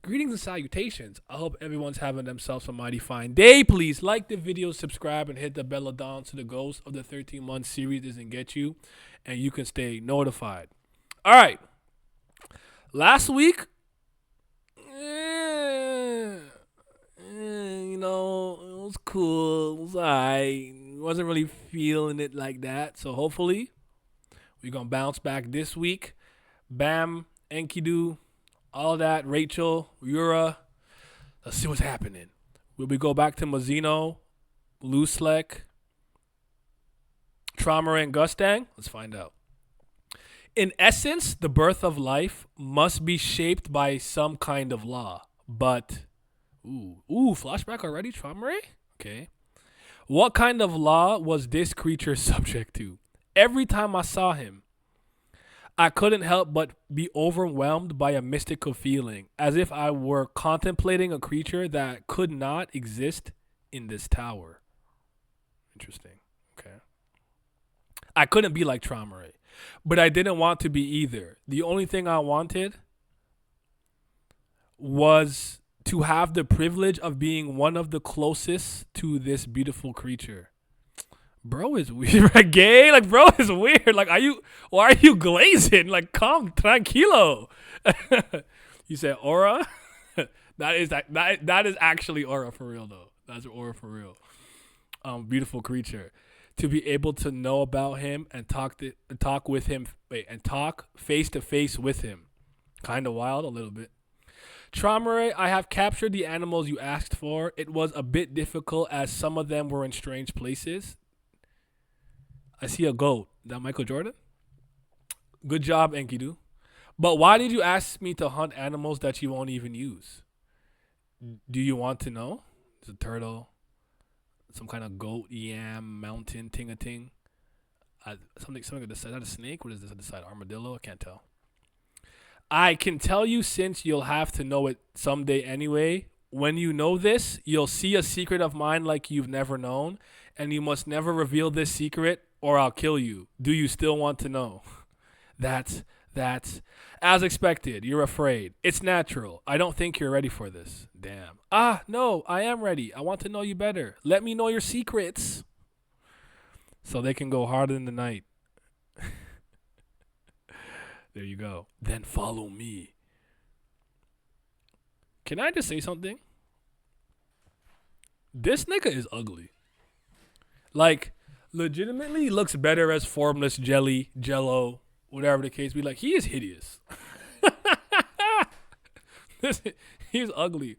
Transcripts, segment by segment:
Greetings and salutations. I hope everyone's having themselves a mighty fine day. Please like the video, subscribe, and hit the bell down so the ghost of the 13-month series doesn't get you, and you can stay notified. All right. Last week, it was cool. It was alright. Wasn't really feeling it like that. So hopefully, we're gonna bounce back this week. Bam, Enkidu, all that, Rachel, Yura. Let's see what's happening. Will we go back to Mazino, Luslek, Trauma, and Gustang? Let's find out. In essence, the birth of life must be shaped by some kind of law. But, flashback already, Trauma? Okay. What kind of law was this creature subject to? Every time I saw him, I couldn't help but be overwhelmed by a mystical feeling, as if I were contemplating a creature that could not exist in this tower. Interesting. Okay. I couldn't be like Trauma, but I didn't want to be either. The only thing I wanted was to have the privilege of being one of the closest to this beautiful creature. Bro is weird. Like, gay? Like, bro is weird. Like, why are you glazing? Like, calm, tranquilo. You said aura? that is actually aura for real, though. That's aura for real. Beautiful creature. To be able to know about him and talk face to face with him. Kind of wild, a little bit. Traumare, I have captured the animals you asked for. It was a bit difficult as some of them were in strange places. I see a goat. Is that Michael Jordan? Good job, Enkidu. But why did you ask me to hunt animals that you won't even use? Do you want to know? It's a turtle. Some kind of goat, yam, mountain, ting-a-ting. Something at the side. Is that a snake? What is this at the side? Armadillo? I can't tell. I can tell you since you'll have to know it someday anyway. When you know this, you'll see a secret of mine like you've never known, and you must never reveal this secret or I'll kill you. Do you still want to know? That's as expected. You're afraid. It's natural. I don't think you're ready for this. Damn. No, I am ready. I want to know you better. Let me know your secrets so they can go harder in the night. There you go. Then follow me. Can I just say something? This nigga is ugly. Like, legitimately looks better as formless jello, whatever the case be. Like, he is hideous. He's ugly.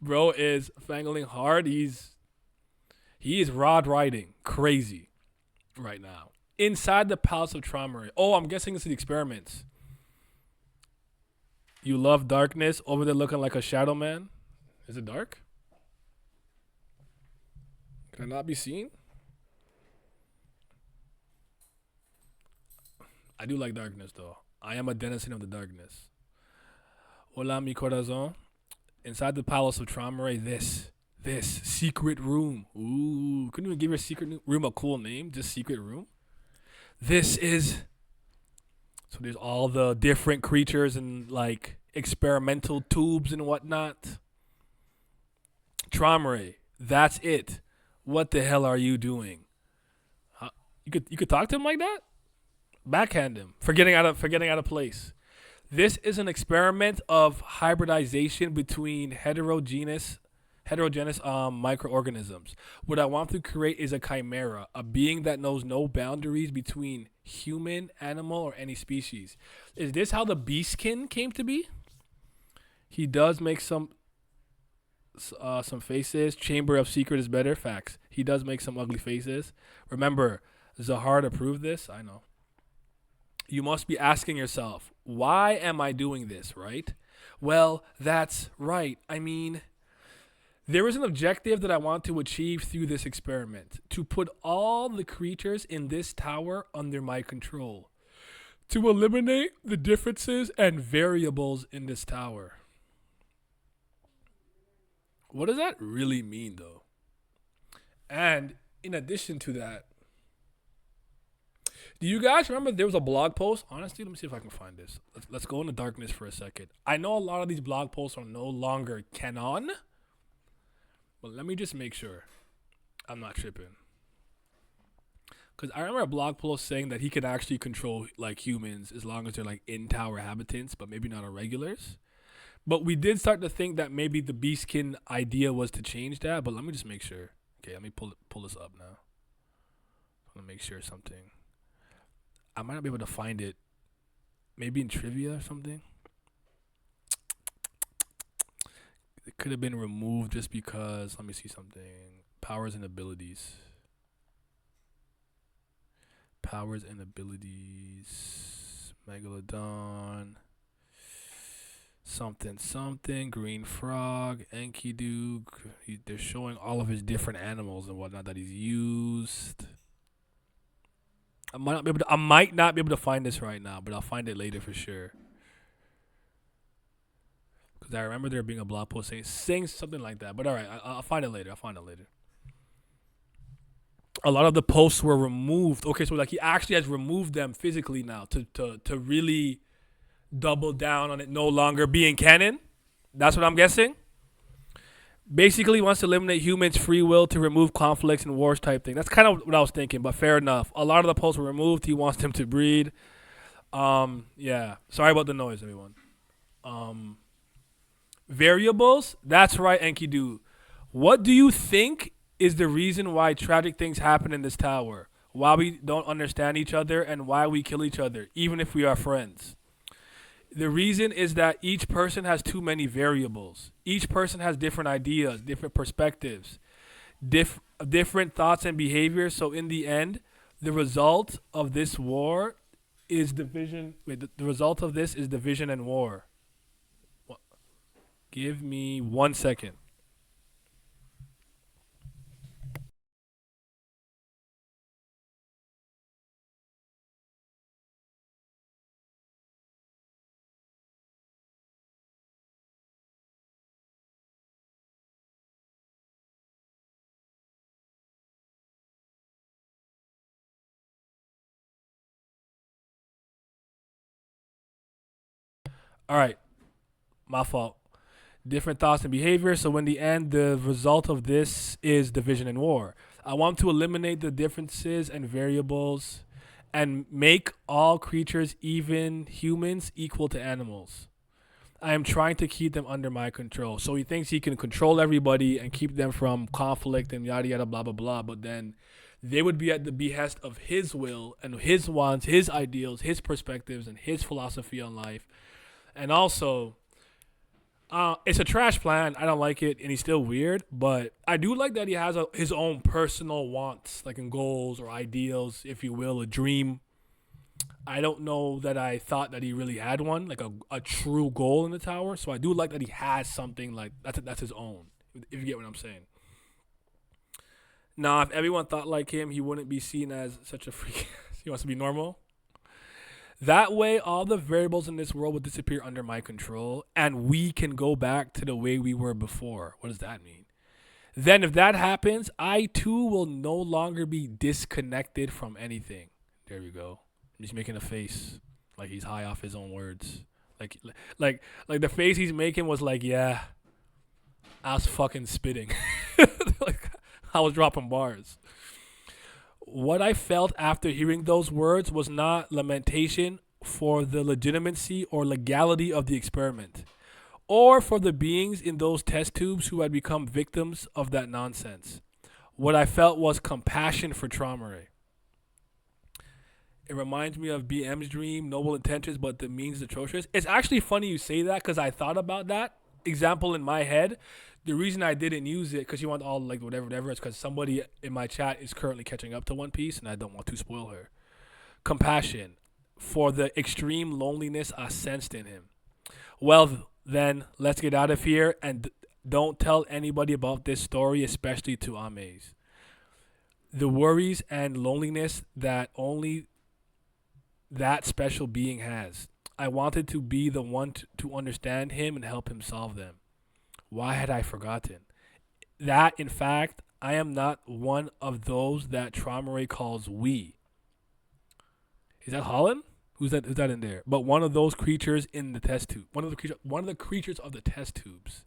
Bro is fangling hard. He is rod riding crazy right now. Inside the Palace of Trauma. Oh, I'm guessing it's the experiments. You love darkness over there looking like a shadow man. Is it dark? Can I not be seen? I do like darkness, though. I am a denizen of the darkness. Hola, mi corazón. Inside the Palace of Trauma, this secret room. Ooh, couldn't even give your secret room a cool name. Just secret room. This is. So there's all the different creatures and like experimental tubes and whatnot. Trauma, that's it. What the hell are you doing? You could talk to him like that? Backhand him for getting out of place. This is an experiment of hybridization between heterogeneous microorganisms. What I want to create is a chimera, a being that knows no boundaries between human, animal, or any species. Is this how the beastkin came to be? He does make some faces. Chamber of Secret is better. Facts. He does make some ugly faces. Remember, Zahard approved this. I know. You must be asking yourself, why am I doing this, right? Well, that's right. I mean, there is an objective that I want to achieve through this experiment. To put all the creatures in this tower under my control. To eliminate the differences and variables in this tower. What does that really mean, though? And in addition to that, Do you guys remember there was a blog post? Honestly, let me see if I can find this. Let's go into darkness for a second. I know a lot of these blog posts are no longer canon, but let me just make sure I'm not tripping. Because I remember a blog post saying that he could actually control like humans as long as they're like in tower habitants, but maybe not irregulars. But we did start to think that maybe the beastkin idea was to change that. But let me just make sure. Okay, let me pull this up now. I want to make sure something. I might not be able to find it. Maybe in trivia or something. It could have been removed just because. Let me see something. Powers and abilities. Powers and abilities. Megalodon. Something. Green frog. Enkidu. They're showing all of his different animals and whatnot that he's used. I might not be able to find this right now, but I'll find it later for sure. Because I remember there being a blog post saying something like that. But all right, I'll find it later. A lot of the posts were removed. Okay, so like he actually has removed them physically now to really double down on it no longer being canon. That's what I'm guessing. Basically wants to eliminate humans' free will to remove conflicts and wars type thing. That's kind of what I was thinking, but fair enough. A lot of the posts were removed. He wants them to breed. Yeah. Sorry about the noise, everyone. Variables. That's right, Enkidu. What do you think is the reason why tragic things happen in this tower? Why we don't understand each other and why we kill each other, even if we are friends? The reason is that each person has too many variables. Each person has different ideas, different perspectives, different thoughts and behaviors. So in the end, the result of this war is division. The result of this is division and war. Give me 1 second. All right, my fault. Different thoughts and behaviors. So in the end, the result of this is division and war. I want to eliminate the differences and variables and make all creatures, even humans, equal to animals. I am trying to keep them under my control. So he thinks he can control everybody and keep them from conflict and yada yada blah blah blah. But then they would be at the behest of his will and his wants, his ideals, his perspectives, and his philosophy on life. And also, it's a trash plan. I don't like it, and he's still weird. But I do like that he has his own personal wants, like in goals or ideals, if you will, a dream. I don't know that I thought that he really had one, like a true goal in the tower. So I do like that he has something like that's his own, if you get what I'm saying. Now, if everyone thought like him, he wouldn't be seen as such a freak. He wants to be normal. That way, all the variables in this world will disappear under my control, and we can go back to the way we were before. What does that mean? Then, if that happens, I too will no longer be disconnected from anything. There we go. He's making a face like he's high off his own words. Like the face he's making was like, yeah, I was fucking spitting. Like I was dropping bars. What I felt after hearing those words was not lamentation for the legitimacy or legality of the experiment, or for the beings in those test tubes who had become victims of that nonsense. What I felt was compassion for Traumare. It reminds me of BM's dream, noble intentions, but the means is atrocious. It's actually funny you say that because I thought about that example in my head. The reason I didn't use it, because you want all like whatever, is because somebody in my chat is currently catching up to One Piece, and I don't want to spoil her. Compassion for the extreme loneliness I sensed in him. Well, then, let's get out of here, and don't tell anybody about this story, especially to Ames. The worries and loneliness that only that special being has. I wanted to be the one to understand him and help him solve them. Why had I forgotten? That, in fact, I am not one of those that Traumare calls we. Is that Holland? Who's that? Who's that in there? But one of those creatures in the test tube. One of the creatures of the test tubes.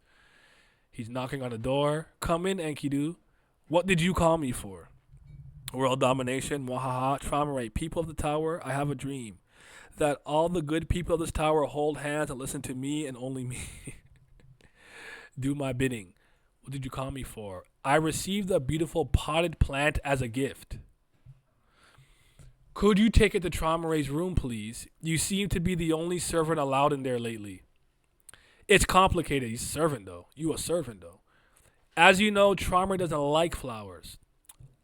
He's knocking on the door. Come in, Enkidu. What did you call me for? World domination. Wahaha. Trauma rate. People of the tower. I have a dream that all the good people of this tower hold hands and listen to me and only me. Do my bidding. What did you call me for? I received a beautiful potted plant as a gift. Could you take it to Traumare's room, please? You seem to be the only servant allowed in there lately. It's complicated. He's a servant, though. You a servant, though. As you know, Traumare doesn't like flowers.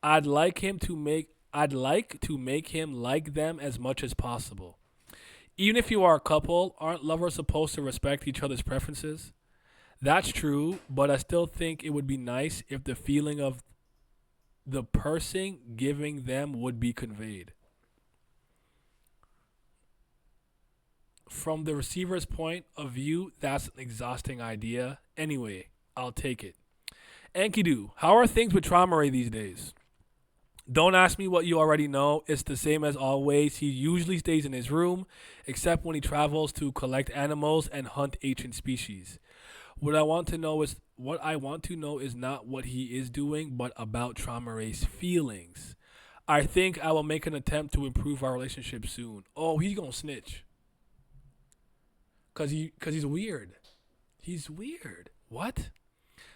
I'd like to make him like them as much as possible. Even if you are a couple, aren't lovers supposed to respect each other's preferences? That's true, but I still think it would be nice if the feeling of the person giving them would be conveyed. From the receiver's point of view, that's an exhausting idea. Anyway, I'll take it. Enkidu, how are things with Traumare these days? Don't ask me what you already know. It's the same as always. He usually stays in his room, except when he travels to collect animals and hunt ancient species. What I want to know is not what he is doing, but about Traumare's feelings. I think I will make an attempt to improve our relationship soon. Oh, he's gonna snitch. Cause he's weird. He's weird. What?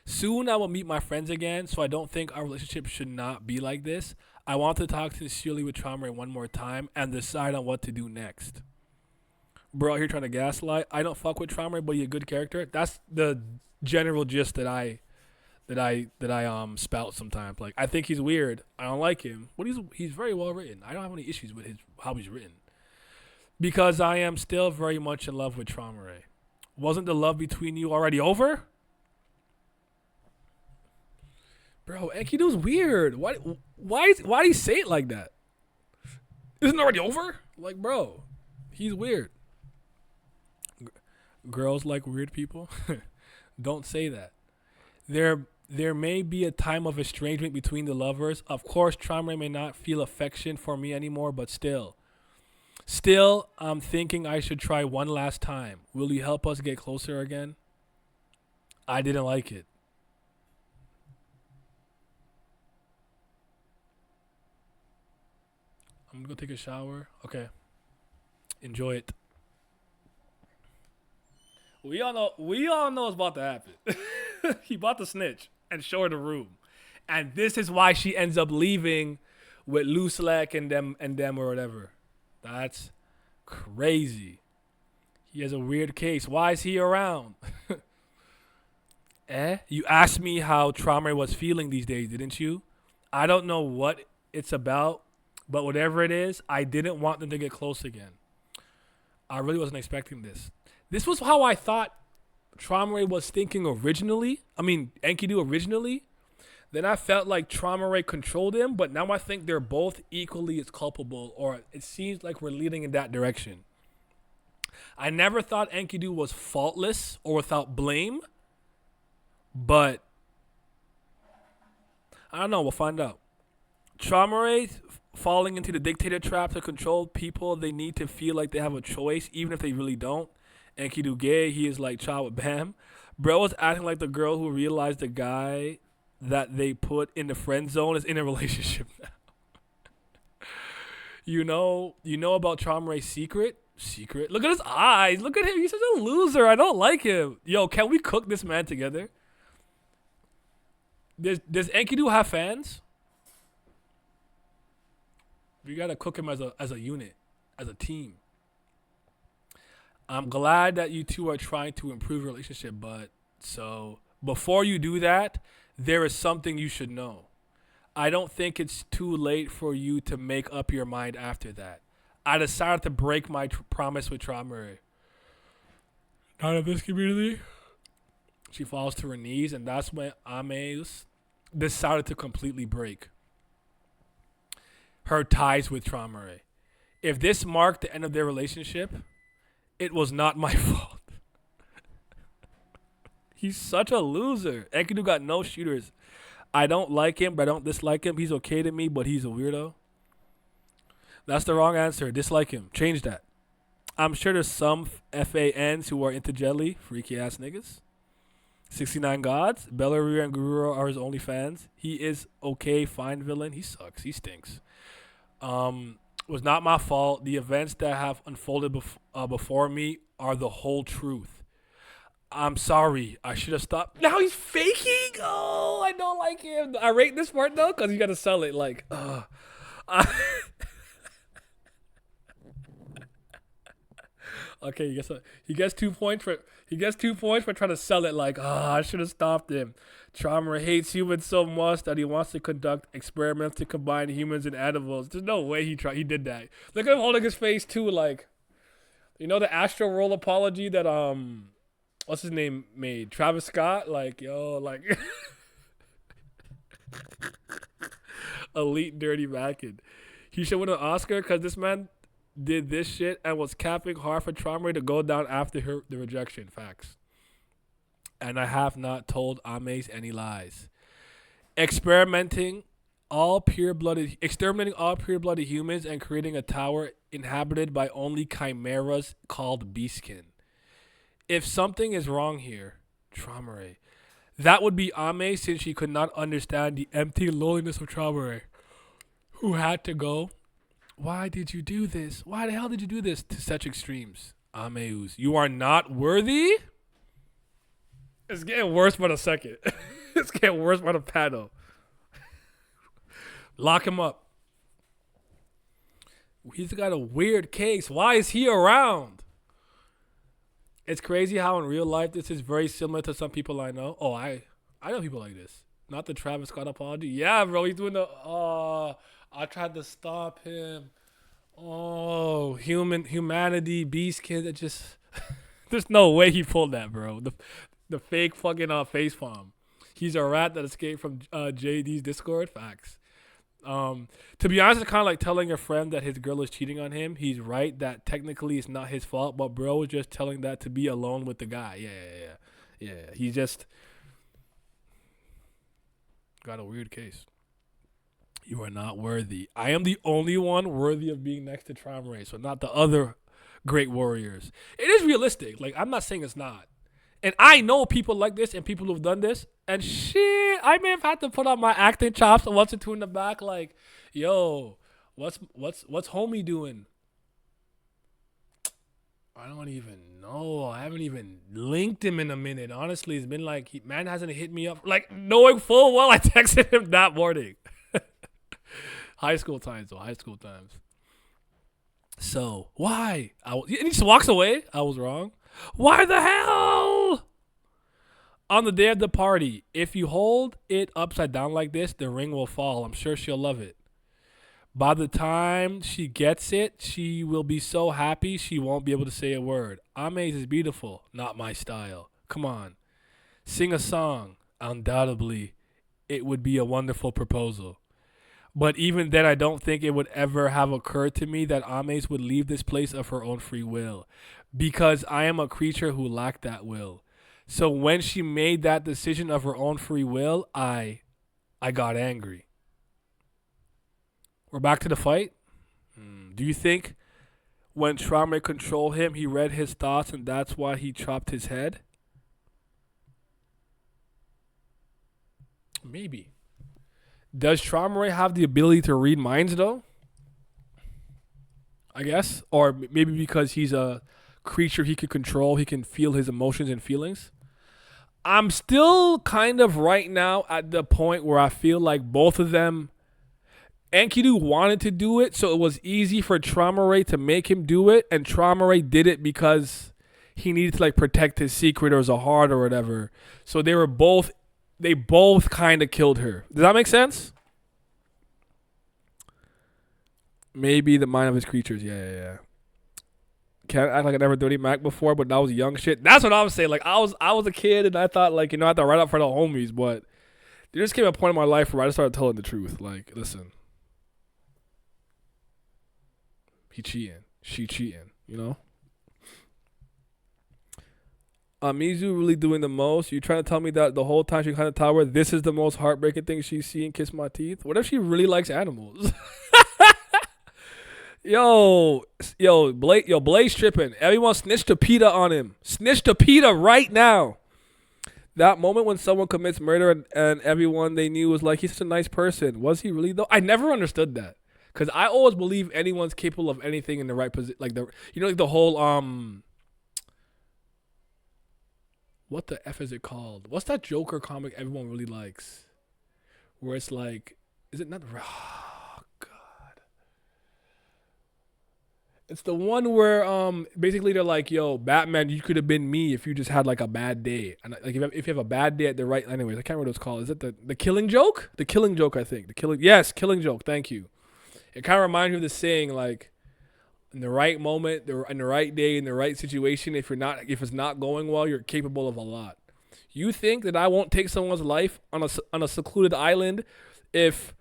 Soon I will meet my friends again, so I don't think our relationship should not be like this. I want to talk sincerely with Traumare one more time and decide on what to do next. Bro, out here trying to gaslight. I don't fuck with Traumare, but he's a good character. That's the general gist that I spout sometimes. Like, I think he's weird. I don't like him, but he's very well written. I don't have any issues with how he's written. Because I am still very much in love with Traumare. Wasn't the love between you already over? Bro, Enkidu's weird. Why do you say it like that? Isn't it already over? Like, bro, he's weird. Girls like weird people? Don't say that. There may be a time of estrangement between the lovers. Of course, Traumare may not feel affection for me anymore, but still, I'm thinking I should try one last time. Will you help us get closer again? I didn't like it. I'm gonna go take a shower. Okay. Enjoy it. We all know it's about to happen. He about to snitch and show her the room. And this is why she ends up leaving with Luslek and them or whatever. That's crazy. He has a weird case. Why is he around? You asked me how Traumare was feeling these days, didn't you? I don't know what it's about, but whatever it is, I didn't want them to get close again. I really wasn't expecting this. This was how I thought Traumare was thinking originally. I mean, Enkidu originally. Then I felt like Traumare controlled him, but now I think they're both equally as culpable, or it seems like we're leading in that direction. I never thought Enkidu was faultless or without blame, but I don't know. We'll find out. Traumare falling into the dictator trap to control people. They need to feel like they have a choice, even if they really don't. Enkidu gay, he is like Child with Bam. Bro was acting like the girl who realized the guy that they put in the friend zone is in a relationship now. You know about Traumare's secret? Look at his eyes. Look at him. He's such a loser. I don't like him. Yo, can we cook this man together? Does Enkidu have fans? We gotta cook him as a unit, as a team. I'm glad that you two are trying to improve your relationship, but so before you do that, there is something you should know. I don't think it's too late for you to make up your mind after that. I decided to break my promise with Traumare. Not in this community. She falls to her knees, and that's when Ames decided to completely break her ties with Traumare. If this marked the end of their relationship, it was not my fault. He's such a loser. Enkidu got no shooters. I don't like him, but I don't dislike him. He's okay to me, but he's a weirdo. That's the wrong answer. Dislike him. Change that. I'm sure there's some FANs who are into jelly. Freaky ass niggas. 69 Gods. Bellaria and Guru are his only fans. He is okay, fine villain. He sucks. He stinks. Was not my fault. The events that have unfolded before me are the whole truth. I'm sorry. I should have stopped. Now he's faking. Oh, I don't like him. I rate this part though because you got to sell it. Like, okay, he gets 2 points for trying to sell it. Like, I should have stopped him. Charmer hates humans so much that he wants to conduct experiments to combine humans and animals. There's no way he did that. Look at him holding his face too. Like, you know the Astro World apology that what's his name made? Travis Scott. Like, yo, like elite dirty Mackin. He should win an Oscar because this man did this shit and was capping hard for Charmer to go down after the rejection. Facts. And I have not told Ames any lies. Exterminating all pure-blooded humans and creating a tower inhabited by only chimeras called Beastkin. If something is wrong here, Traumere, that would be Ame, since she could not understand the empty loneliness of Traumere, who had to go. Why did you do this? Why the hell did you do this to such extremes? Ameus, you are not worthy? It's getting worse by the second. It's getting worse by the panel. Lock him up. He's got a weird case. Why is he around? It's crazy how in real life this is very similar to some people I know. Oh, I know people like this. Not the Travis Scott apology. Yeah, bro, he's doing the I tried to stop him. Oh, humanity, beast kid. That just there's no way he pulled that, bro. The fake fucking face palm. He's a rat that escaped from JD's Discord. Facts. To be honest, it's kind of like telling a friend that his girl is cheating on him. He's right that technically it's not his fault, but bro is just telling that to be alone with the guy. Yeah. He just got a weird case. You are not worthy. I am the only one worthy of being next to Traumere, so not the other great warriors. It is realistic. Like, I'm not saying it's not. And I know people like this and people who've done this. And shit, I may have had to put on my acting chops and once or two in the back. Like, yo, what's homie doing? I don't even know. I haven't even linked him in a minute. Honestly, it's been like, man hasn't hit me up. Like, knowing full well I texted him that morning. High school times, though. High school times. So, why? And he just walks away. I was wrong. Why the hell? On the day of the party, if you hold it upside down like this, the ring will fall. I'm sure she'll love it. By the time she gets it, she will be so happy she won't be able to say a word. Ames is beautiful, not my style. Come on. Sing a song. Undoubtedly, it would be a wonderful proposal. But even then, I don't think it would ever have occurred to me that Ames would leave this place of her own free will, because I am a creature who lacked that will. So when she made that decision of her own free will, I got angry. We're back to the fight. Do you think when Traumere controlled him, he read his thoughts and that's why he chopped his head? Maybe. Does Traumere have the ability to read minds, though? I guess. Or maybe because he's a creature he can control, he can feel his emotions and feelings. I'm still kind of right now at the point where I feel like both of them, Enkidu wanted to do it, so it was easy for Traumere to make him do it, and Traumere did it because he needed to like protect his secret or Zahard or whatever. So they both kind of killed her. Does that make sense? Maybe the mind of his creatures. Yeah. Can't act like I never dirty Mac before, but that was young shit. That's what I was saying. Like I was a kid and I thought like, I had to write up for the homies, but there just came a point in my life where I just started telling the truth. Like, listen, he cheating, she cheating, Mizu really doing the most. You trying to tell me that the whole time she kind of tower, this is the most heartbreaking thing she's seen? Kiss my teeth. What if she really likes animals? Blaze tripping. Everyone snitched to PETA on him. Snitch to PETA right now. That moment when someone commits murder and everyone they knew was like, he's such a nice person. Was he really though? I never understood that. Cause I always believe anyone's capable of anything in the right position. Like like the whole what the F is it called? What's that Joker comic everyone really likes? Where it's like, is it not? Oh, God. It's the one where basically they're like, yo, Batman, you could have been me if you just had like a bad day. And like if you have a bad day at the right, anyways, I can't remember what it's called. Is it the Killing Joke? The Killing Joke, I think. Killing Joke. Thank you. It kind of reminds me of the saying like, in the right moment, in the right day, in the right situation, if it's not going well, you're capable of a lot. You think that I won't take someone's life on a secluded island if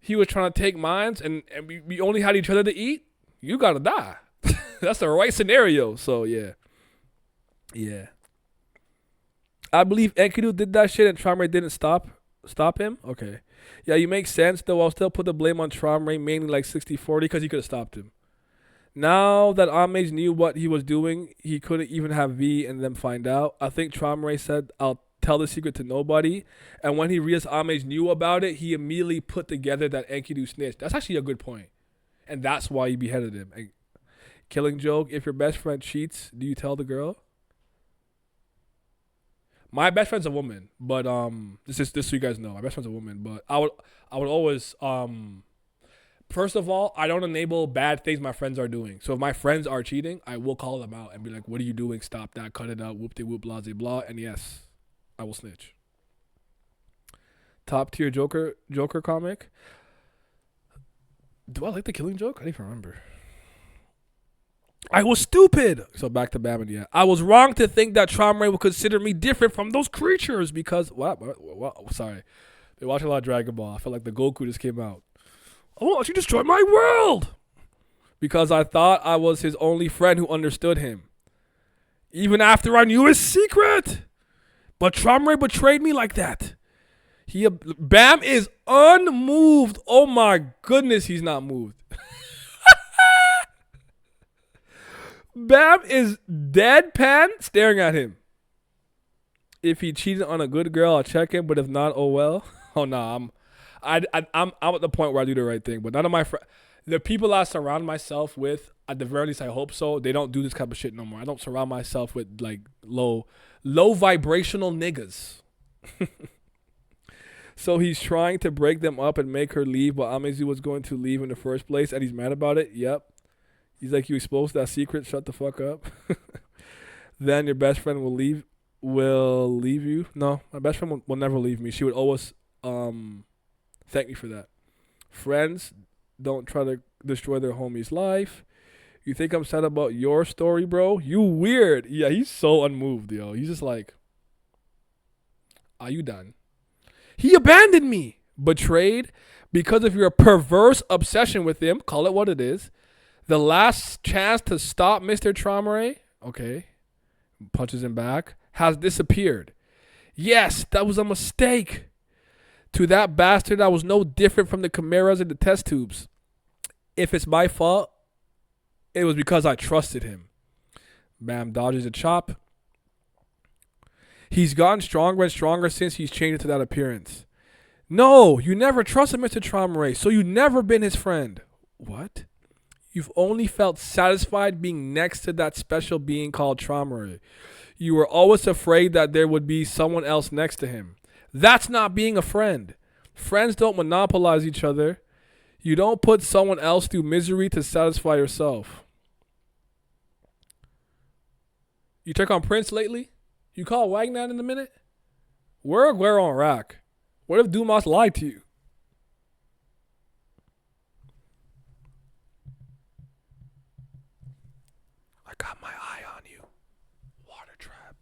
he was trying to take mine and we only had each other to eat? You gotta die. That's the right scenario. So yeah. I believe Enkidu did that shit and Traumer didn't stop him. Okay. Yeah, you make sense though. I'll still put the blame on Traumer, mainly like 60-40 because he could have stopped him. Now that Amage knew what he was doing, he couldn't even have V and them find out. I think Traumer said, I'll tell the secret to nobody. And when he realized Amage knew about it, he immediately put together that Enkidu snitched. That's actually a good point. And that's why he beheaded him. Killing Joke, if your best friend cheats, do you tell the girl? My best friend's a woman, but this so you guys know. My best friend's a woman, but I would always first of all, I don't enable bad things my friends are doing. So if my friends are cheating, I will call them out and be like, what are you doing? Stop that. Cut it out. Whoop-de-whoop, blah-de-blah. And yes, I will snitch. Top tier Joker comic. Do I like the Killing Joke? I don't even remember. I was stupid. So back to Batman, yeah. I was wrong to think that Traumer would consider me different from those creatures because, what? Sorry. They watch a lot of Dragon Ball. I felt like the Goku just came out. Oh, she destroyed my world! Because I thought I was his only friend who understood him. Even after I knew his secret! But Traumer betrayed me like that. Bam is unmoved. Oh my goodness, he's not moved. Bam is deadpan staring at him. If he cheated on a good girl, I'll check him. But if not, oh well. Oh no, I'm at the point where I do the right thing. But none of my friends, the people I surround myself with, at the very least, I hope so. They don't do this type of shit no more. I don't surround myself with like low vibrational niggas. So he's trying to break them up and make her leave, but Amazu was going to leave in the first place, and he's mad about it. Yep. He's like, you exposed that secret. Shut the fuck up. Then your best friend will leave you. No, my best friend will never leave me. She would always thank me for that. Friends don't try to destroy their homie's life. You think I'm sad about your story, bro? You weird. Yeah, he's so unmoved, yo. He's just like, are you done? He abandoned me. Betrayed because of your perverse obsession with him. Call it what it is. The last chance to stop Mr. Traumer, okay, punches him back, has disappeared. Yes, that was a mistake. To that bastard, I was no different from the chimeras in the test tubes. If it's my fault, it was because I trusted him. Bam dodges a chop. He's gotten stronger and stronger since he's changed into that appearance. No, you never trusted Mr. Traumer, so you've never been his friend. What? You've only felt satisfied being next to that special being called Traumer. You were always afraid that there would be someone else next to him. That's not being a friend. Friends don't monopolize each other. You don't put someone else through misery to satisfy yourself. You check on Prince lately? You call Wagner in a minute? We're on rack. What if Dumas lied to you? I got my eye on you. Water trap.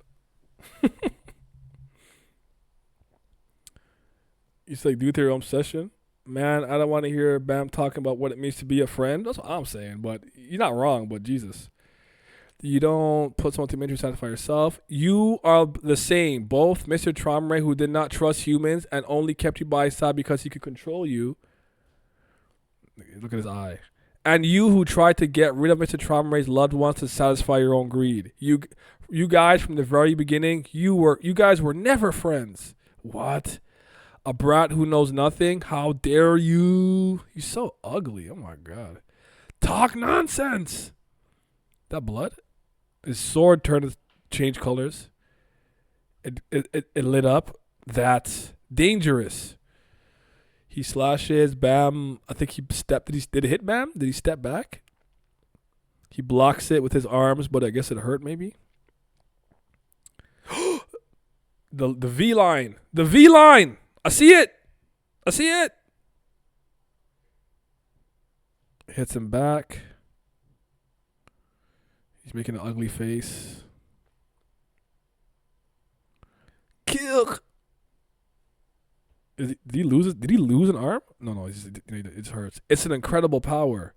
You say, due to your obsession? Man, I don't want to hear Bam talking about what it means to be a friend. That's what I'm saying, but you're not wrong, but Jesus. You don't put someone to misery to satisfy yourself. You are the same. Both Mr. Traumer, who did not trust humans and only kept you by his side because he could control you. Look at his eye. And you who tried to get rid of Mr. Traumare's loved ones to satisfy your own greed. You guys from the very beginning, you guys were never friends. What? A brat who knows nothing? How dare you? You're so ugly. Oh my god. Talk nonsense. That blood? His sword changed colors. It lit up. That's dangerous. He slashes. Bam. I think he stepped. Did it hit Bam? Did he step back? He blocks it with his arms, but I guess it hurt maybe. The V line. The V line. I see it. I see it. Hits him back. He's making an ugly face. Kill. Did he lose? Did he lose an arm? No. It hurts. It's an incredible power.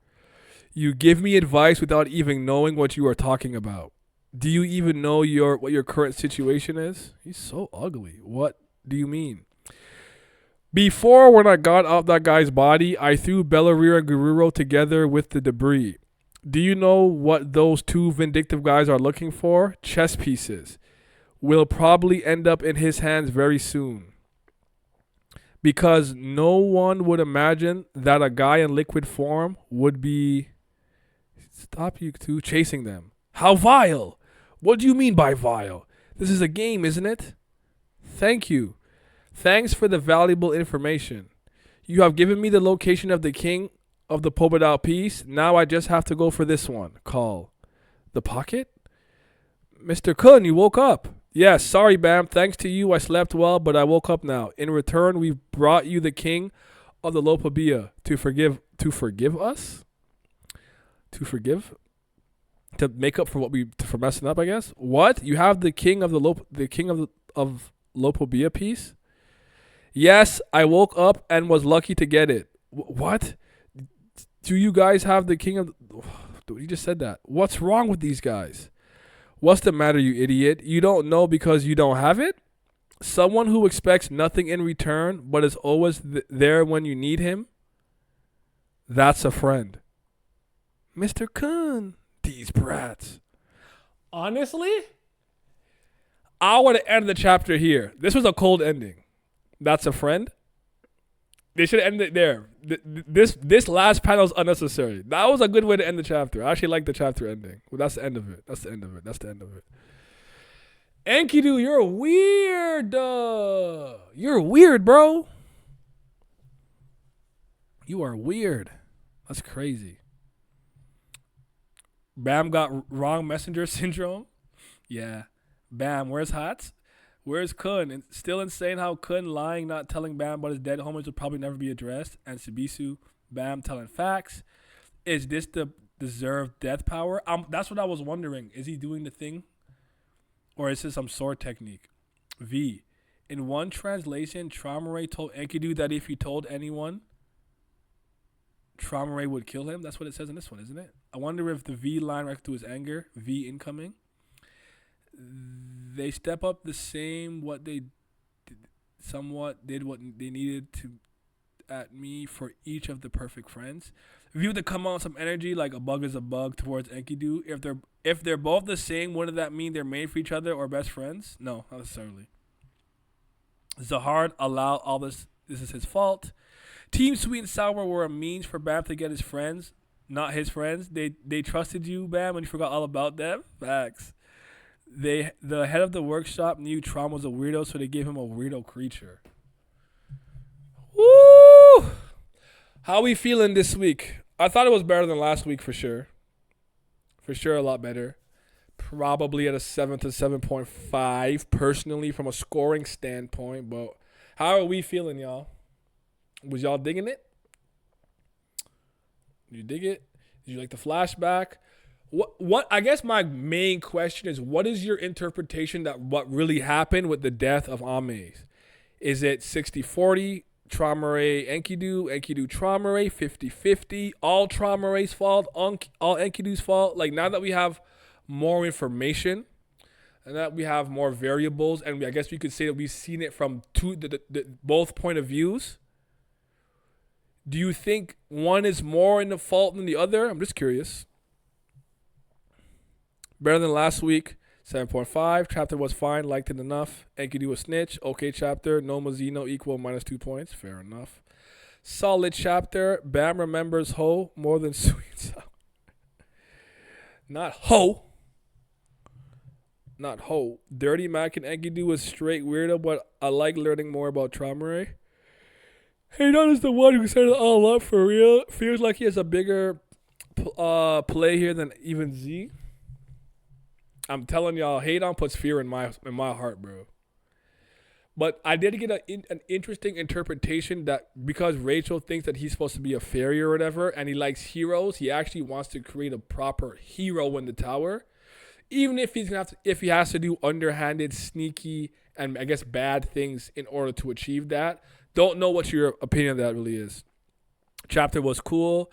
You give me advice without even knowing what you are talking about. Do you even know what your current situation is? He's so ugly. What do you mean? Before, when I got off that guy's body, I threw Belleria and Guerrero together with the debris. Do you know what those two vindictive guys are looking for? Chess pieces. Will probably end up in his hands very soon. Because no one would imagine that a guy in liquid form would be... Stop you two chasing them. How vile! What do you mean by vile? This is a game, isn't it? Thank you. Thanks for the valuable information. You have given me the location of the king of the polka dot piece. Now I just have to go for this one. Call. The pocket? Mr. Kun, you woke up. Yes, sorry, Bam. Thanks to you, I slept well, but I woke up now. In return, we've brought you the king of the Lopabia to forgive us? To forgive? To make up for for messing up, I guess. What? You have the king of of Lopabia piece? Yes, I woke up and was lucky to get it. What? Do you guys have the king of... You just said that. What's wrong with these guys? What's the matter, you idiot? You don't know because you don't have it? Someone who expects nothing in return but is always there when you need him? That's a friend. Mr. Kun, these brats. Honestly, I would have ended the chapter here. This was a cold ending. That's a friend. They should end it there. This last panel is unnecessary. That was a good way to end the chapter. I actually like the chapter ending. Well, that's the end of it. That's the end of it. Enkidu, you're weird. You're weird, bro. You are weird. That's crazy. Bam got wrong messenger syndrome. Yeah. Bam, where's Hats? Where's Kun? And still insane how Kun lying, not telling Bam about his dead homies will probably never be addressed. And Sibisu, Bam telling facts. Is this the deserved death power? That's what I was wondering. Is he doing the thing? Or is this some sword technique? V. In one translation, Traumare told Enkidu that if he told anyone, Traumare would kill him. That's what it says in this one, isn't it? I wonder if the V line reacts to his anger. V incoming. They step up the same what they did what they needed to at me for each of the perfect friends. If you were to come on some energy like a bug is a bug towards Enkidu, if they're both the same, wouldn't that mean they're made for each other or best friends? No, not necessarily. Zahard allow all this is his fault. Team Sweet and Sour were a means for Bam to get his friends, not his friends. They trusted you, Bam, and you forgot all about them. Facts. The head of the workshop knew Trom was a weirdo, so they gave him a weirdo creature. Woo! How we feeling this week? I thought it was better than last week for sure. For sure, a lot better. Probably at a 7 to 7.5 personally from a scoring standpoint. But how are we feeling, y'all? Was y'all digging it? Did you dig it? Did you like the flashback? What I guess my main question is, what is your interpretation that what really happened with the death of Ames? Is it 60-40, Traumare, Enkidu, Traumare, 50-50, all Traumare's fault, all Enkidu's fault? Like, now that we have more information and that we have more variables, and I guess we could say that we've seen it from both point of views, Do you think one is more in the fault than the other? I'm just curious. Better than last week. 7.5. Chapter was fine. Liked it enough. Enkidu a snitch. Okay chapter. No Mazino equal -2 points. Fair enough. Solid chapter. Bam remembers Ho more than sweet. Not Ho. Not Ho. Dirty Mac and Enkidu was straight weirdo, but I like learning more about Traumare. Hayden is the one who set it all up for real. Feels like he has a bigger play here than even Z. I'm telling y'all, Hayden puts fear in my heart, bro. But I did get an interesting interpretation that because Rachel thinks that he's supposed to be a fairy or whatever, and he likes heroes, he actually wants to create a proper hero in the tower. Even if if he has to do underhanded, sneaky, and I guess bad things in order to achieve that. Don't know what your opinion of that really is. Chapter was cool.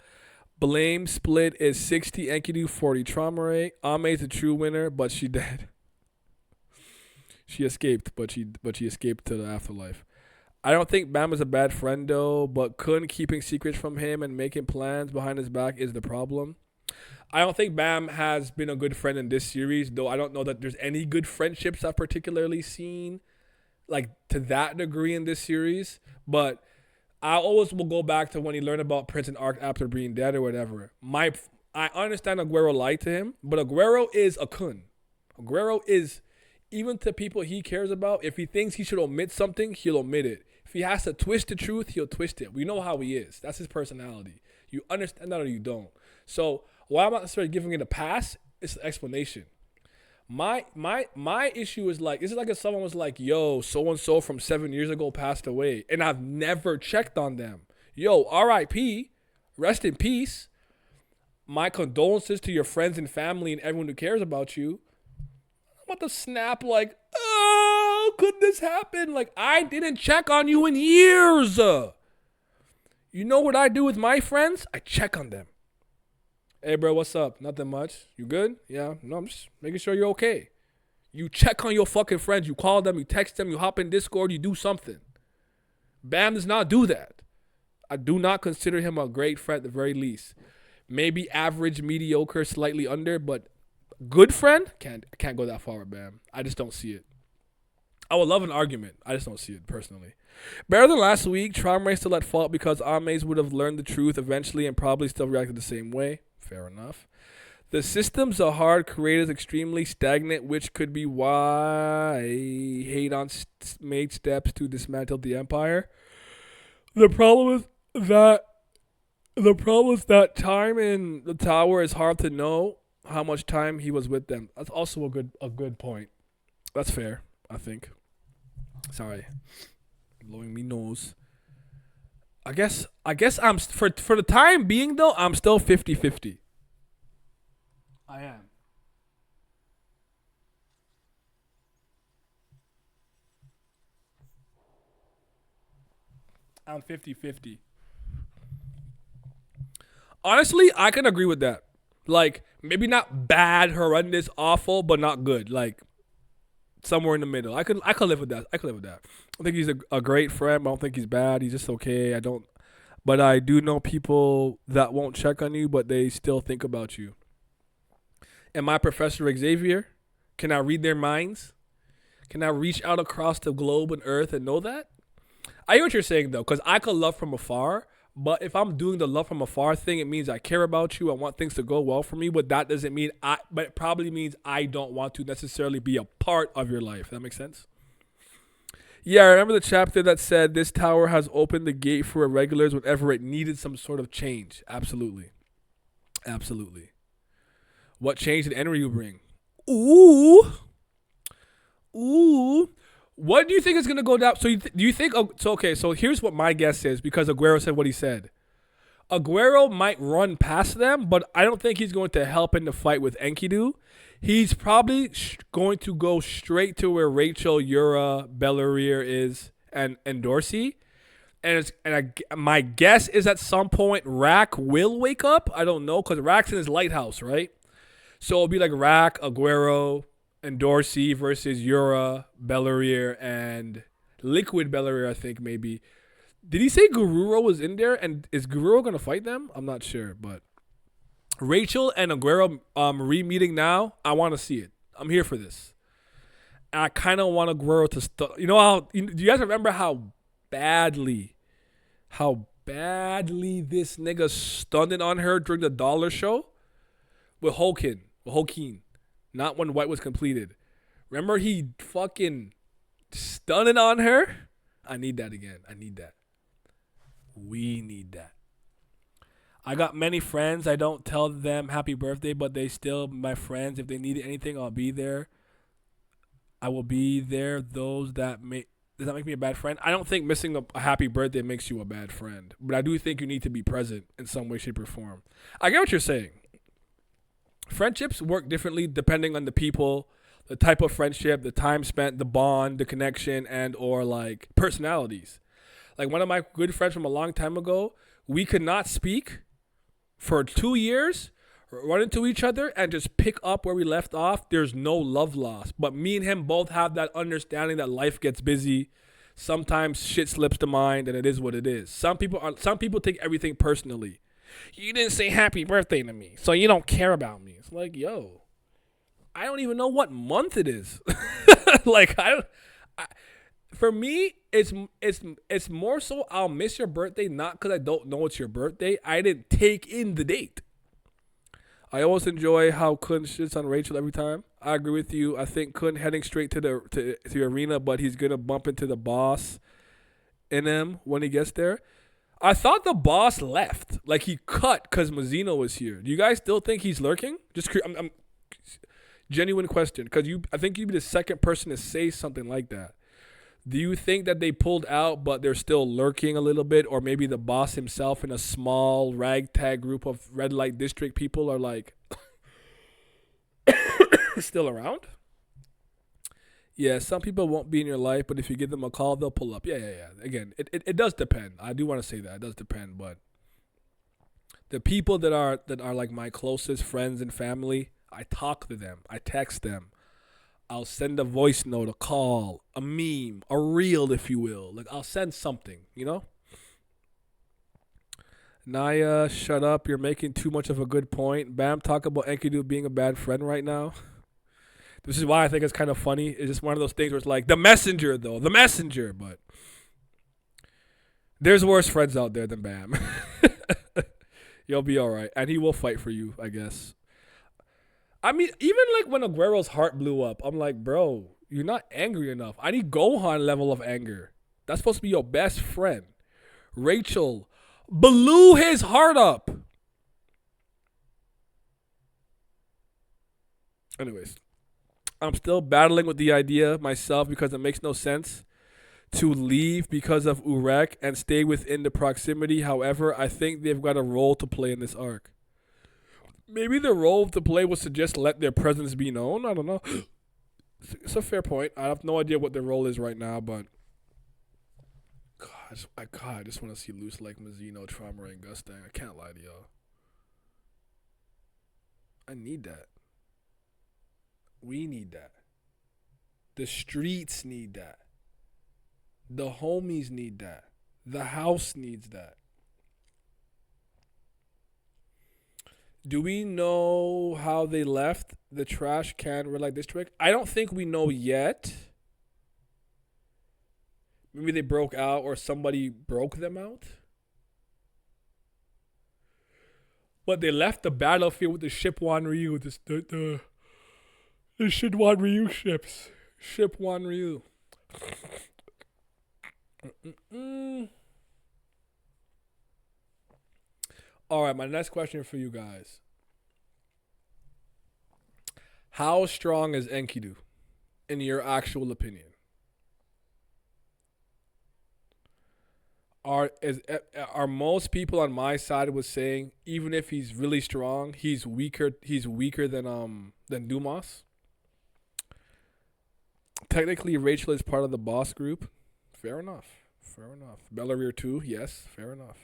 Blame split is 60 Enkidu, 40 Traumare. Ame's the true winner, but she dead. She escaped, but she escaped to the afterlife. I don't think Bam is a bad friend though, but Kun keeping secrets from him and making plans behind his back is the problem. I don't think Bam has been a good friend in this series, though I don't know that there's any good friendships I've particularly seen like to that degree in this series. But I always will go back to when he learned about Prince and Arc after being dead or whatever. I understand Aguero lied to him, but Aguero is a Kun. Aguero is, even to people he cares about, if he thinks he should omit something, he'll omit it. If he has to twist the truth, he'll twist it. We know how he is. That's his personality. You understand that or you don't. So while I'm not necessarily giving it a pass, it's an explanation. My issue is like, this is like if someone was like, yo, so-and-so from 7 years ago passed away, and I've never checked on them. Yo, R.I.P., rest in peace. My condolences to your friends and family and everyone who cares about you. I'm about to snap like, oh, could this happen? Like, I didn't check on you in years. You know what I do with my friends? I check on them. Hey, bro, what's up? Nothing much. You good? Yeah. No, I'm just making sure you're okay. You check on your fucking friends. You call them. You text them. You hop in Discord. You do something. Bam does not do that. I do not consider him a great friend at the very least. Maybe average, mediocre, slightly under, but good friend? Can't go that far with Bam. I just don't see it. I would love an argument. I just don't see it personally. Better than last week. Traumare still at fault because Ames would have learned the truth eventually and probably still reacted the same way. Fair enough. The system Zahard created is extremely stagnant, which could be why Hayden made steps to dismantle the empire. The problem is that time in the tower is hard to know how much time he was with them. That's also a good point. That's fair, I think. Sorry. Blowing me nose. I guess I'm for the time being though, I'm still 50-50. I am. I'm 50-50. Honestly, I can agree with that. Like, maybe not bad, horrendous, awful, but not good. Like, somewhere in the middle. I could live with that. I think he's a great friend. I don't think he's bad. He's just okay. But I do know people that won't check on you, but they still think about you. Am I Professor Xavier? Can I read their minds? Can I reach out across the globe and earth and know that? I hear what you're saying, though, because I could love from afar, but if I'm doing the love from afar thing, it means I care about you. I want things to go well for me, but that doesn't mean but it probably means I don't want to necessarily be a part of your life. That makes sense? Yeah, I remember the chapter that said this tower has opened the gate for irregulars whenever it needed some sort of change. Absolutely. Absolutely. What change did Enryu bring? Ooh. What do you think is going to go down? So do you think, okay, so here's what my guess is because Aguero said what he said. Aguero might run past them, but I don't think he's going to help in the fight with Enkidu. He's probably going to go straight to where Rachel, Yura, Belleria is, and Dorsey. My guess is at some point Rack will wake up. I don't know because Rack's in his lighthouse, right? So it'll be like Rack, Aguero, and Dorsey versus Yura, Belleria, and Liquid Belleria, I think maybe. Did he say Gururo was in there? And is Gururo gonna fight them? I'm not sure, but Rachel and Aguero re-meeting now. I want to see it. I'm here for this. And I kind of want Aguero to do you guys remember how badly this nigga stunned on her during the dollar show with Hokin, not when White was completed. Remember he fucking stunned on her? I need that again. I need that. We need that. I got many friends. I don't tell them happy birthday, but they still my friends. If they need anything, I'll be there. I will be there. Does that make me a bad friend? I don't think missing a happy birthday makes you a bad friend, but I do think you need to be present in some way, shape, or form. I get what you're saying. Friendships work differently depending on the people, the type of friendship, the time spent, the bond, the connection, and or like personalities. Like one of my good friends from a long time ago, we could not speak for 2 years, run into each other, and just pick up where we left off. There's no love lost. But me and him both have that understanding that life gets busy. Sometimes shit slips to mind, and it is what it is. Some people take everything personally. You didn't say happy birthday to me, so you don't care about me. It's like, yo, I don't even know what month it is. Like for me, it's more so I'll miss your birthday not because I don't know it's your birthday. I didn't take in the date. I always enjoy how Kun shits on Rachel every time. I agree with you. I think Kun heading straight to the arena, but he's gonna bump into the boss in him when he gets there. I thought the boss left, like he cut because Mazino was here. Do you guys still think he's lurking? I'm genuine question because I think you'd be the second person to say something like that. Do you think that they pulled out, but they're still lurking a little bit, or maybe the boss himself and a small ragtag group of red light district people are like still around? Yeah, some people won't be in your life, but if you give them a call, they'll pull up. Yeah. Again, it does depend. I do want to say that it does depend, but the people that are like my closest friends and family, I talk to them, I text them. I'll send a voice note, a call, a meme, a reel, if you will. Like, I'll send something, you know? Naya, shut up. You're making too much of a good point. Bam, talk about Enkidu being a bad friend right now. This is why I think it's kind of funny. It's just one of those things where it's like, the messenger, though. The messenger. But there's worse friends out there than Bam. You'll be all right. And he will fight for you, I guess. I mean, even like when Aguero's heart blew up, I'm like, bro, you're not angry enough. I need Gohan level of anger. That's supposed to be your best friend. Rachel blew his heart up. Anyways, I'm still battling with the idea myself because it makes no sense to leave because of Urek and stay within the proximity. However, I think they've got a role to play in this arc. Maybe the role to play was to just let their presence be known. I don't know. It's a fair point. I have no idea what their role is right now, but I just want to see loose like Mazino, Trauma, and Gustang. I can't lie to y'all. I need that. We need that. The streets need that. The homies need that. The house needs that. Do we know how they left the trash can red light district? I don't think we know yet. Maybe they broke out or somebody broke them out. But they left the battlefield with the Shipwan Ryu, the Shidwan Ryu ships. Shipwan Ryu. All right, my next question for you guys. How strong is Enkidu, in your actual opinion? Are most people on my side was saying even if he's really strong, he's weaker than Dumas? Technically, Rachel is part of the boss group. Fair enough. Bellarier too. Yes. Fair enough.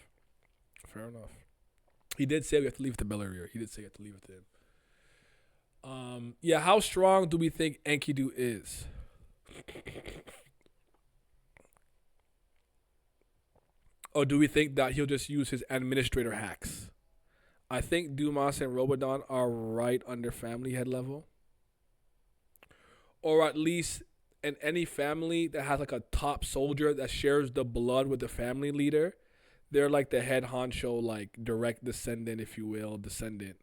He did say we have to leave it to Bellarier. Yeah, how strong do we think Enkidu is? Or do we think that he'll just use his administrator hacks? I think Dumas and Robodon are right under family head level. Or at least in any family that has like a top soldier that shares the blood with the family leader, they're like the head honcho, like direct descendant, if you will, descendant.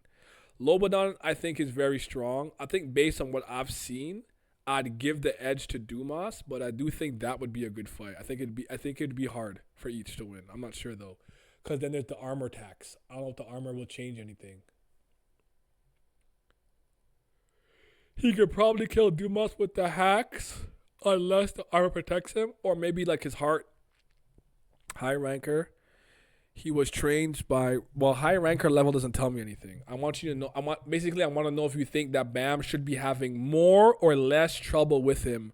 Lobodon, I think, is very strong. I think based on what I've seen, I'd give the edge to Dumas, but I do think that would be a good fight. I think it'd be hard for each to win. I'm not sure though, because then there's the armor tax. I don't know if the armor will change anything. He could probably kill Dumas with the hacks, unless the armor protects him, or maybe like his heart. High ranker. He was trained by, well, high ranker level doesn't tell me anything. I want you to know, I want to know if you think that Bam should be having more or less trouble with him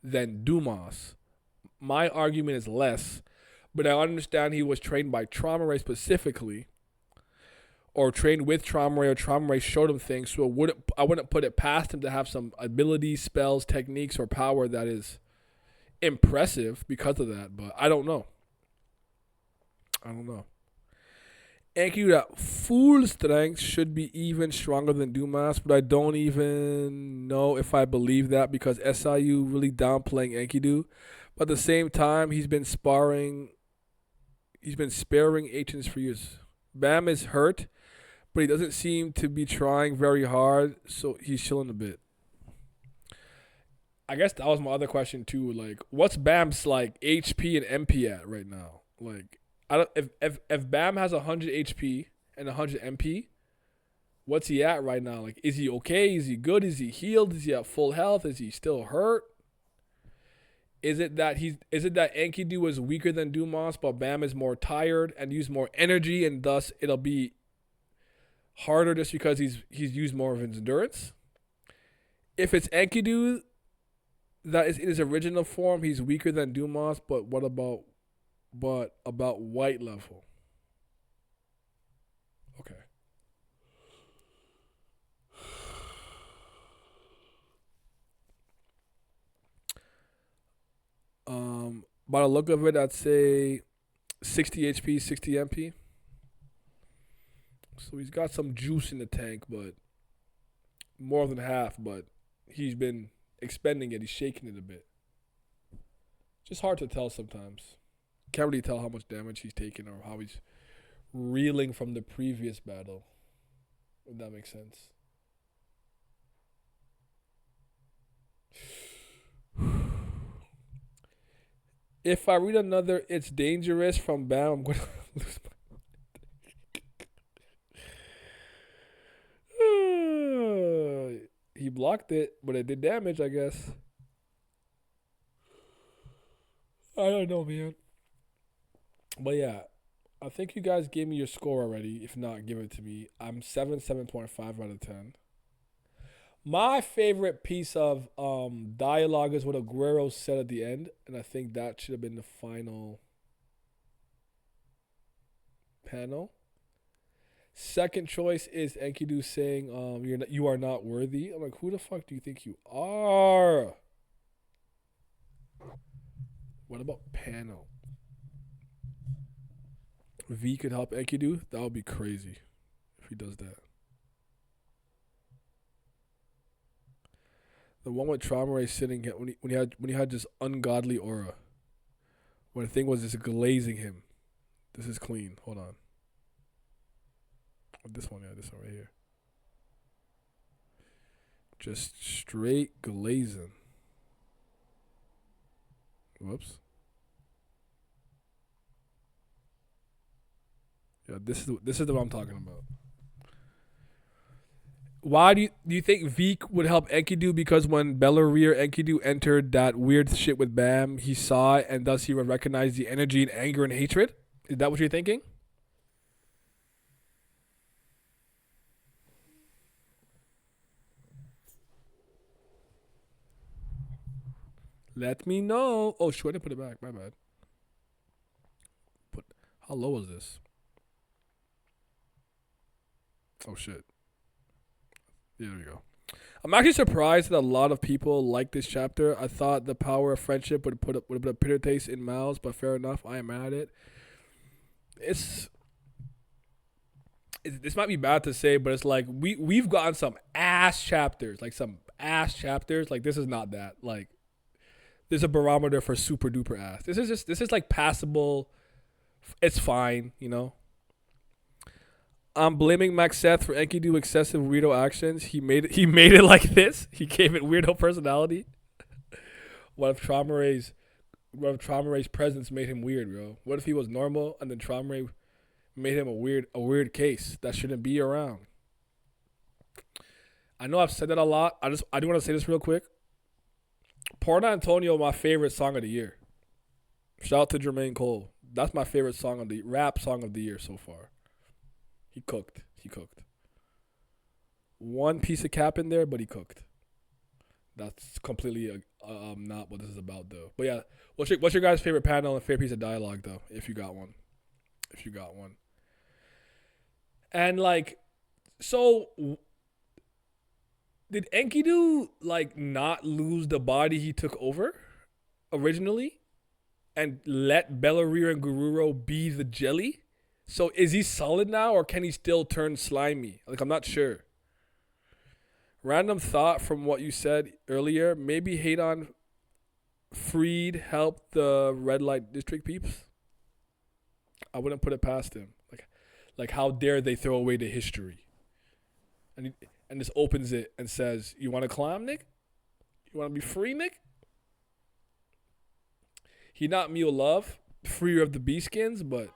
than Dumas. My argument is less, but I understand he was trained by Trauma Ray specifically, or trained with Trauma Ray, or Trauma Ray showed him things, so I wouldn't put it past him to have some abilities, spells, techniques, or power that is impressive because of that, but I don't know. Enkidu at full strength should be even stronger than Dumas, but I don't even know if I believe that because SIU really downplaying Enkidu. But at the same time, he's been sparing agents for years. Bam is hurt, but he doesn't seem to be trying very hard, so he's chilling a bit. I guess that was my other question too. Like, what's Bam's like HP and MP at right now? Like, I don't if Bam has 100 HP and 100 MP, what's he at right now? Like, is he okay? Is he good? Is he healed? Is he at full health? Is he still hurt? Is it that Enkidu is weaker than Dumas, but Bam is more tired and used more energy, and thus it'll be harder just because he's used more of his endurance? If it's Enkidu that is in his original form, he's weaker than Dumas, but what about white level? Okay. By the look of it, I'd say 60 HP, 60 MP. So he's got some juice in the tank, but more than half, but he's been expending it. He's shaking it a bit. Just hard to tell sometimes. Can't really tell how much damage he's taken or how he's reeling from the previous battle, if that makes sense. If I read another "It's Dangerous" from Bam, I'm going to lose my... He blocked it, but it did damage, I guess. I don't know, man. But yeah, I think you guys gave me your score already. If not, give it to me. I'm 7.5 out of 10. My favorite piece of dialogue is what Aguero said at the end, and I think that should have been the final panel. Second choice is Enkidu saying, "You are not worthy." I'm like, who the fuck do you think you are? What about panel? V could help Enkidu. That would be crazy if he does that. The one with Trauma Ray sitting when he had this ungodly aura. When the thing was just glazing him. This is clean. Hold on. This one right here. Just straight glazing. Whoops. Yeah, this is the one I'm talking about. Why do you think Veek would help Enkidu? Because when Belarir Enkidu entered that weird shit with Bam, he saw it, and thus he would recognize the energy and anger and hatred? Is that what you're thinking? Let me know. Oh, shoot, I didn't put it back. My bad. How low is this? Oh, shit. Yeah, there we go. I'm actually surprised that a lot of people like this chapter. I thought the power of friendship would put a bitter taste in mouths, but fair enough. I am at it. it's this might be bad to say, but it's like we've gotten some ass chapters, like some ass chapters. Like this is not that. Like there's a barometer for super duper ass. This is like passable. It's fine, you know. I'm blaming Max Seth for Enkidu excessive weirdo actions. He made it like this. He gave it weirdo personality. What if Traumaray's presence made him weird, bro? What if he was normal and then Traumaray made him a weird case that shouldn't be around? I know I've said that a lot. I do want to say this real quick. Porno Antonio, my favorite song of the year. Shout out to Jermaine Cole. That's my favorite rap song of the year so far. He cooked. One piece of cap in there, but he cooked. That's completely not what this is about, though. But yeah, what's your guys' favorite panel and favorite piece of dialogue, though? If you got one. And like, so did Enkidu like not lose the body he took over originally, and let Belarir and Gururo be the jelly? So is he solid now, or can he still turn slimy? Like, I'm not sure. Random thought from what you said earlier. Maybe Hadon freed helped the red light district peeps. I wouldn't put it past him. Like how dare they throw away the history? And this opens it and says, "You want to climb, Nick? You want to be free, Nick?" He not Mule Love, freer of the bee skins, but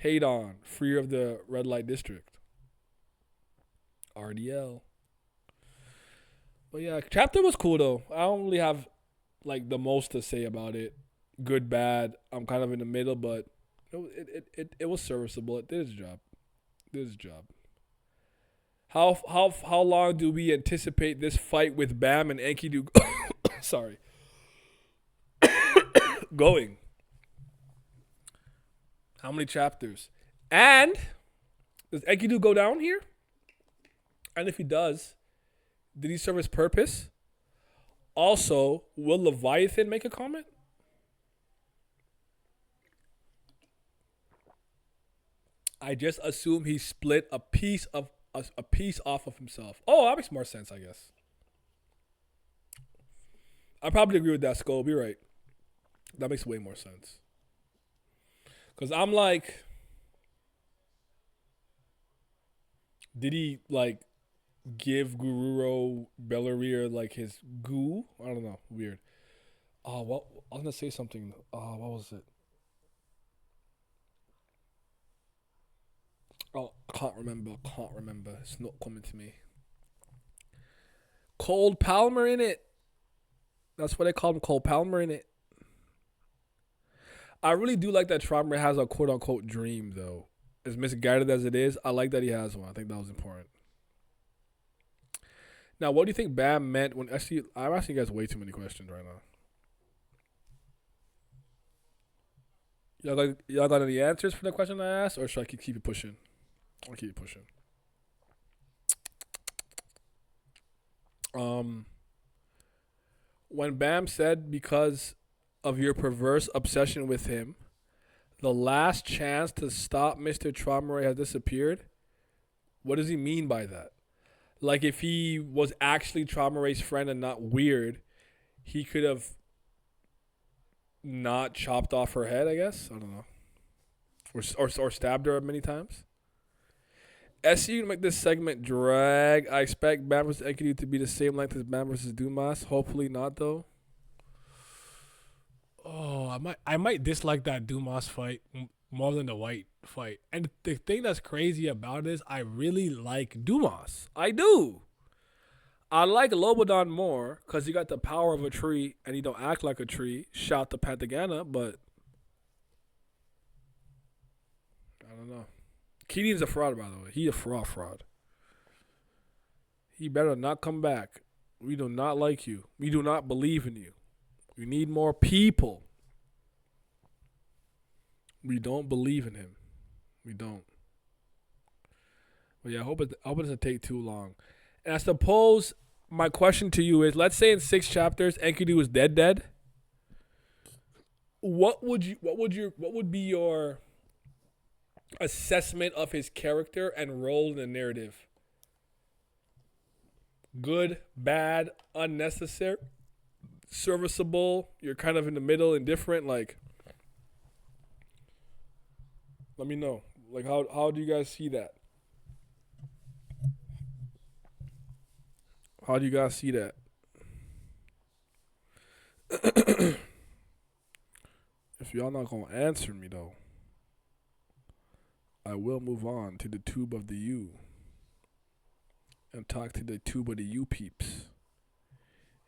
Hadon, freer of the red light district. RDL. But yeah, chapter was cool though. I don't really have like the most to say about it. Good, bad. I'm kind of in the middle, but it was serviceable. It did its job. How long do we anticipate this fight with Bam and Enkidu? Sorry. Going. How many chapters? And does Enkidu go down here? And if he does, did he serve his purpose? Also, will Leviathan make a comment? I just assume he split a piece off of himself. Oh, that makes more sense, I guess. I probably agree with that, Scope. You're right. That makes way more sense. Because I'm like, did he like give Gururo Belarir like his goo? I don't know. Weird. Oh, well, I was going to say something. What was it? Oh, I can't remember. It's not coming to me. Cold Palmer in it. That's what they call him, Cold Palmer in it. I really do like that Traumer has a quote-unquote dream, though. As misguided as it is, I like that he has one. I think that was important. Now, what do you think Bam meant when... Actually, I'm asking you guys way too many questions right now. Y'all got any answers for the question I asked? Or should I keep it pushing? I'll keep it pushing. When Bam said because of your perverse obsession with him, the last chance to stop Mr. Traumer has disappeared, what does he mean by that? Like, if he was actually Traumer's friend and not weird, he could have not chopped off her head, I guess. I don't know. Or stabbed her many times. SU to make this segment drag. I expect Bam vs. Enkidu to be the same length as Bam vs. Dumas. Hopefully not, though. Oh, I might dislike that Dumas fight more than the White fight. And the thing that's crazy about it is I really like Dumas. I do. I like Lobodon more because he got the power of a tree and he don't act like a tree. Shout to Pantagana, but I don't know. Keating's a fraud, by the way. He a fraud. He better not come back. We do not like you. We do not believe in you. We need more people. We don't believe in him. We don't. But yeah, I hope it doesn't take too long. And I suppose my question to you is, let's say in 6 chapters, Enkidu is dead. What would be your assessment of his character and role in the narrative. Good, bad, unnecessary, serviceable. You're kind of in the middle, indifferent. Like, let me know. Like, how do you guys see that? How do you guys see that? If y'all not gonna answer me though, I will move on to the tube of the U and talk to the tube of the U peeps.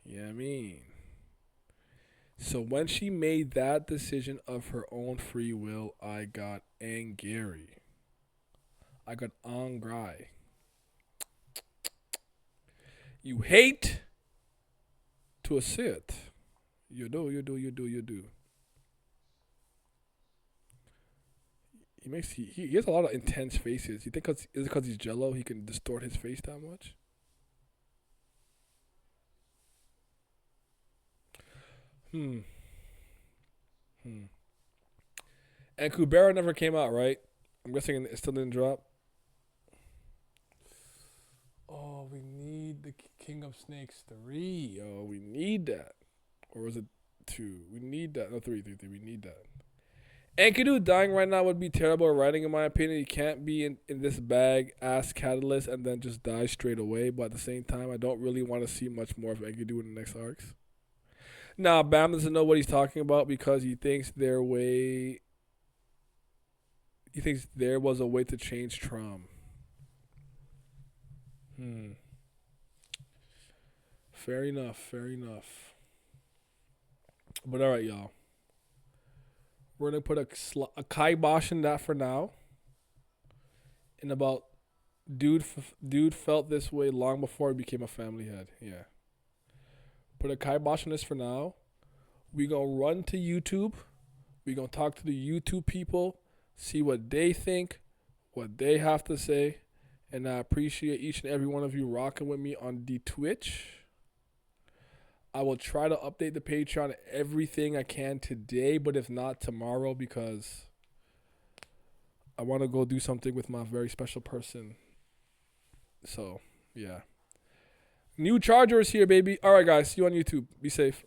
Yeah, I mean. So when she made that decision of her own free will, I got angry. I got angry. You hate to assert. You do. He has a lot of intense faces. You think is it because he's Jello he can distort his face that much? Hmm. And Kubera never came out, right? I'm guessing it still didn't drop. Oh, we need the King of Snakes 3. Oh, we need that. Or was it 2? We need that. No, 3. We need that. Enkidu dying right now would be terrible writing, in my opinion. He can't be in this bag ass catalyst and then just die straight away. But at the same time, I don't really want to see much more of Enkidu in the next arcs. Nah, Bam doesn't know what he's talking about because he thinks there was a way to change Trom. Fair enough. But alright, y'all. We're going to put a kibosh in that for now. And about dude felt this way long before he became a family head. Yeah. Put a kibosh on this for now. We going to run to YouTube. We going to talk to the YouTube people. See what they think. What they have to say. And I appreciate each and every one of you rocking with me on the Twitch. I will try to update the Patreon everything I can today, but if not, tomorrow, because I want to go do something with my very special person. So, yeah. New charger is here, baby. All right, guys. See you on YouTube. Be safe.